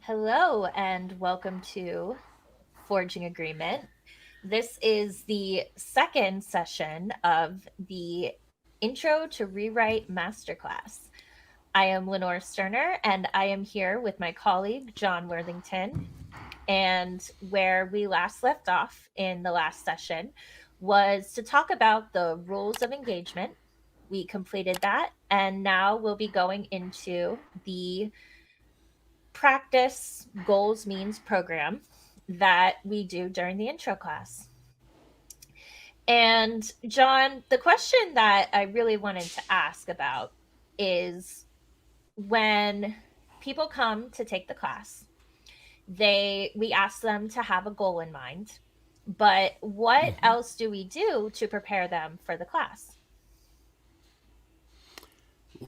Hello, and welcome to Forging Agreement. This is the second session of the Intro to Rewrite Masterclass. I am Lenore Sterner, and I am here with my colleague, John Worthington. And where we last left off in the last session was to talk about the rules of engagement. We completed that, and now we'll be going into the practice goals means program that we do during the intro class. And John, the question that I really wanted to ask about is when people come to take the class, we ask them to have a goal in mind, but what else do we do to prepare them for the class?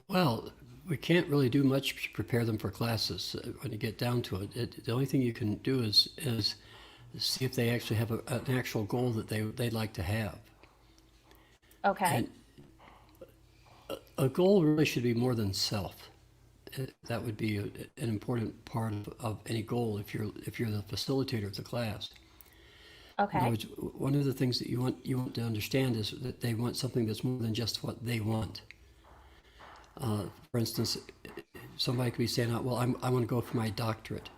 Well, we can't really do much to prepare them for classes when you get down to it. The only thing you can do is see if they actually have an actual goal that they'd like to have. Okay. And a goal really should be more than self. That would be an important part of any goal if you're the facilitator of the class. In other Okay. words, one of the things that you want to understand is that they want something that's more than just what they want. For instance, somebody could be saying, "Well, I want to go for my doctorate."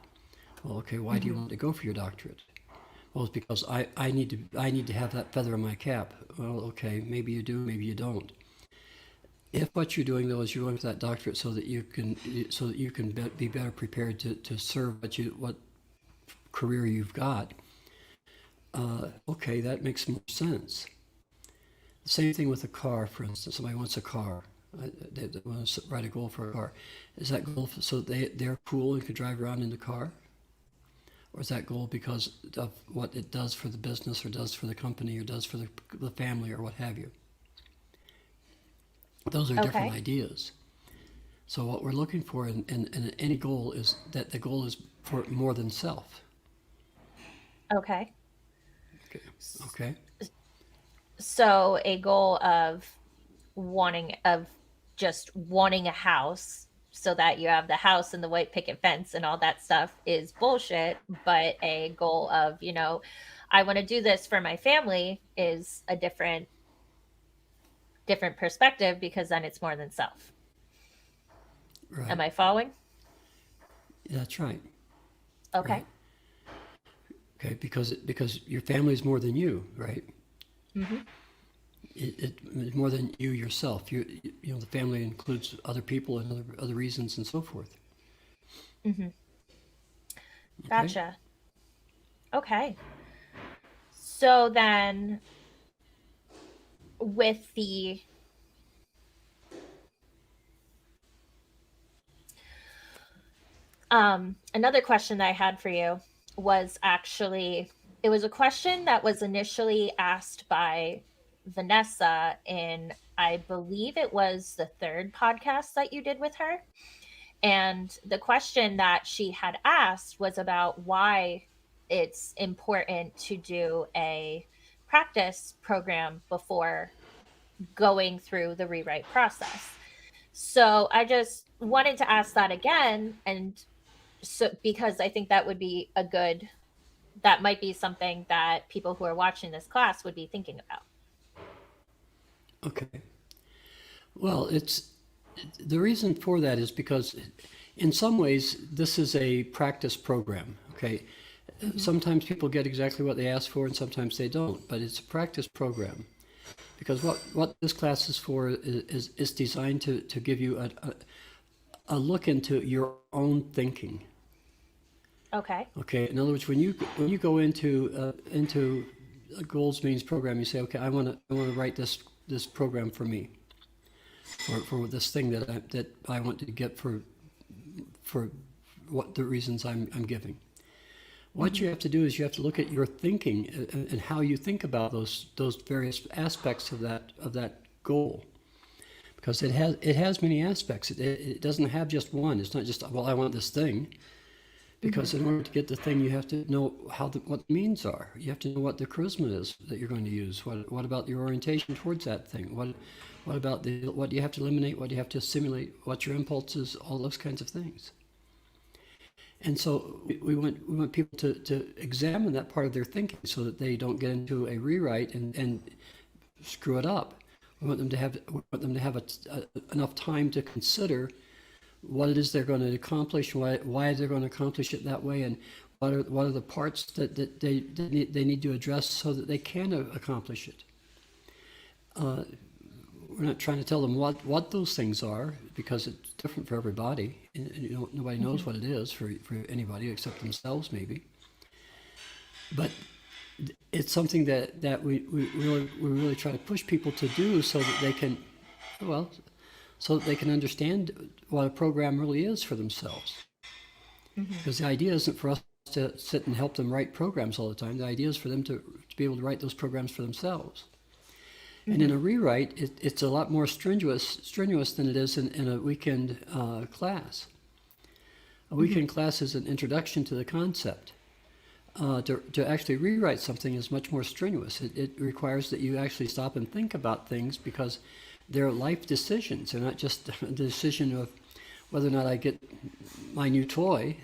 Well, okay, why do you want to go for your doctorate? Well, it's because I need to have that feather in my cap. Well, okay, maybe you do, maybe you don't. If what you're doing though is you're going for that doctorate so that you can be better prepared to serve what career you've got, okay, that makes more sense. The same thing with a car, for instance. Somebody wants a car. They want to write a goal for a car. Is that goal so they're cool and can drive around in the car? Or is that goal because of what it does for the business or does for the company or does for the family or what have you? Those are different Okay. ideas. So what we're looking for in any goal is that the goal is for more than self. Okay. Okay. Okay. So a goal of just wanting a house so that you have the house and the white picket fence and all that stuff is bullshit, but a goal of, I want to do this for my family is a different perspective because then it's more than self. Am Right. I following? That's right. Okay. Right. Okay. Because your family is more than you, right? Mhm. It's more than you yourself. The family includes other people and other reasons and so forth. Mhm. Okay. Gotcha. Okay. So then with the another question that I had for you was actually it was a question that was initially asked by Vanessa in I believe it was the third podcast that you did with her. And the question that she had asked was about why it's important to do a practice program before going through the rewrite process. So I just wanted to ask that again, and so because I think that might be something that people who are watching this class would be thinking about. Okay. Well, it's the reason for that is because in some ways this is a practice program. Okay. Mm-hmm. Sometimes people get exactly what they ask for and sometimes they don't, but it's a practice program. Because what this class is for is designed to give you a look into your own thinking. Okay. Okay, in other words, when you go into a goals means program, you say, okay, I want to write this program for me, for this thing that I want to get for what the reasons I'm giving. What Mm-hmm. you have to do is you have to look at your thinking and how you think about those various aspects of that goal, because it has many aspects. It doesn't have just one. It's not just, well, I want this thing. Mm-hmm. Because in order to get the thing, you have to know what the means are. You have to know what the charisma is that you're going to use. What about your orientation towards that thing? What about what do you have to eliminate? What do you have to simulate? What's your impulses? All those kinds of things. And so we want people to examine that part of their thinking so that they don't get into a rewrite and screw it up. We want them to have enough time to consider what it is they're going to accomplish, why they're going to accomplish it that way, and what are the parts that they need to address so that they can accomplish it. We're not trying to tell them what those things are, because it's different for everybody, and nobody knows what it is for anybody except themselves, maybe. But it's something that we really try to push people to do so that they can, so that they can understand what a program really is for themselves. Because the idea isn't for us to sit and help them write programs all the time. The idea is for them to be able to write those programs for themselves. And in a rewrite, it's a lot more strenuous than it is in a weekend class. A weekend class is an introduction to the concept. To actually rewrite something is much more strenuous. It requires that you actually stop and think about things, because they're life decisions. They're not just the decision of whether or not I get my new toy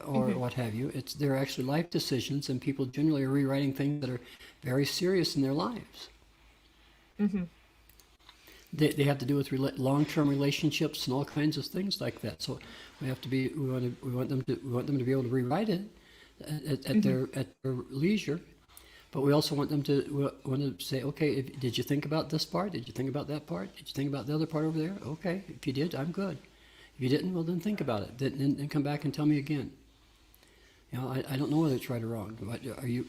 or what have you. They're actually life decisions, and people generally are rewriting things that are very serious in their lives. They have to do with long-term relationships and all kinds of things like that. So we want them to be able to rewrite it at their leisure, but we also want them to say, okay, did you think about this part? Did you think about that part? Did you think about the other part over there? Okay, if you did, I'm good. If you didn't, well, then think about it. Then come back and tell me again. I don't know whether it's right or wrong. But are you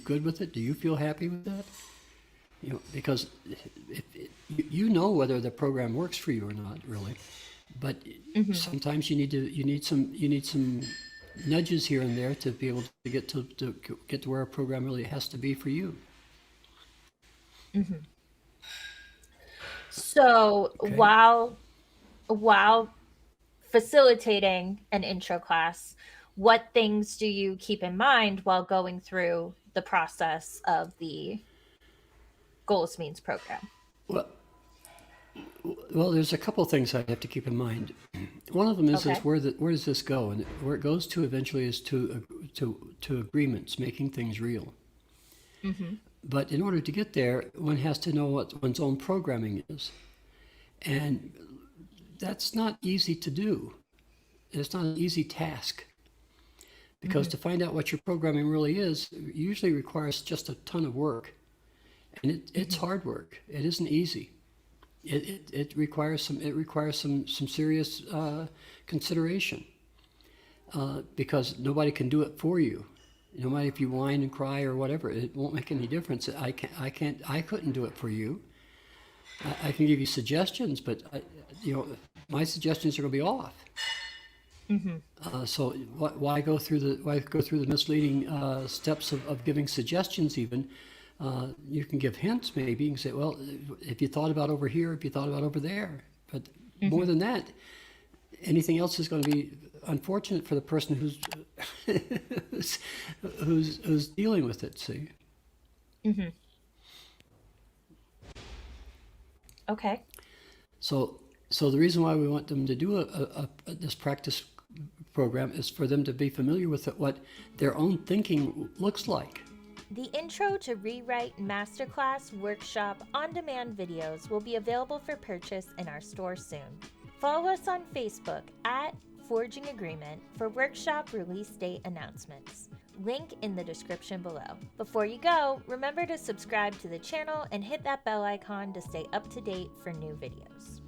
good with it? Do you feel happy with that? Because you know whether the program works for you or not, really. But sometimes you need some nudges here and there to be able to get to where a program really has to be for you. So while facilitating an intro class, what things do you keep in mind while going through the process of the Goals Means program? Well, there's a couple of things I have to keep in mind. One of them is where does this go, and where it goes to eventually is to agreements, making things real. But in order to get there, one has to know what one's own programming is, and that's not easy to do. It's not an easy task, because to find out what your programming really is usually requires just a ton of work. And it's hard work. It isn't easy. It requires some serious consideration, because nobody can do it for you. No matter if you whine and cry or whatever, it won't make any difference. I couldn't do it for you. I can give you suggestions, but my suggestions are going to be off. So why go through the misleading steps of giving suggestions even? You can give hints, maybe. You can say, well, if you thought about over here, if you thought about over there. But more than that, anything else is going to be unfortunate for the person who's dealing with it, see? Okay. So the reason why we want them to do this practice program is for them to be familiar with what their own thinking looks like. The Intro to Rewrite Masterclass Workshop On-Demand videos will be available for purchase in our store soon. Follow us on Facebook at Forging Agreement for workshop release date announcements. Link in the description below. Before you go, remember to subscribe to the channel and hit that bell icon to stay up to date for new videos.